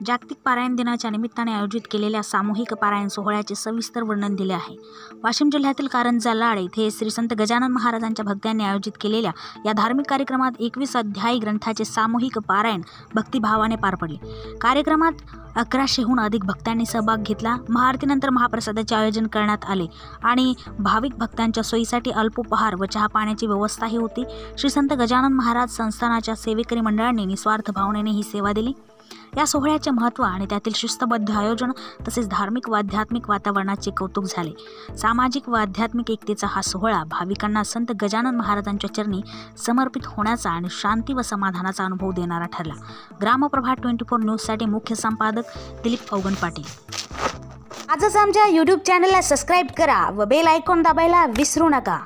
जागतिक पारायण दिनाच्या निमित्ताने आयोजित केलेल्या सामूहिक पारायण सोहळ्याचे सविस्तर वर्णन दिले आहे। वाशिम जिल्ह्यातील कारंजा लाड येथे श्री संत गजानन महाराजांच्या भक्तांनी आयोजित केलेल्या या धार्मिक कार्यक्रमात 21 अध्यायी ग्रंथाचे सामूहिक पारायण भक्तिभावाने पार पडले। कार्यक्रमात 1100हून अधिक भक्तांनी सहभाग घेतला। महाआरतीनंतर महाप्रसादाचे आयोजन करण्यात आले आणि भाविक भक्तांच्या सोयीसाठी अल्पोपहार व चहा पाण्याची व्यवस्थाही होती। श्री संत गजानन महाराज संस्थानाच्या सेवेकरी मंडळांनी निस्वार्थ भावनेने ही सेवा दिली। या सोहळ्याचे महत्त्व आणि त्यातील शिस्तबद्ध आयोजन तसेच धार्मिक व आध्यात्मिक वातावरणाचे कौतुक झाले। सामाजिक व आध्यात्मिक एकतेचा हा सोहळा भाविकांना संत गजानन महाराजांच्या चरणी समर्पित होण्याचा आणि शांती व समाधानाचा अनुभव देणारा ठरला। ग्रामप्रभा 24 न्यूजसाठी मुख्य संपादक दिलीप अवगण पाटील। आजच आमच्या YouTube चॅनलला सबस्क्राइब करा व बेल आयकॉन दाबायला विसरू नका।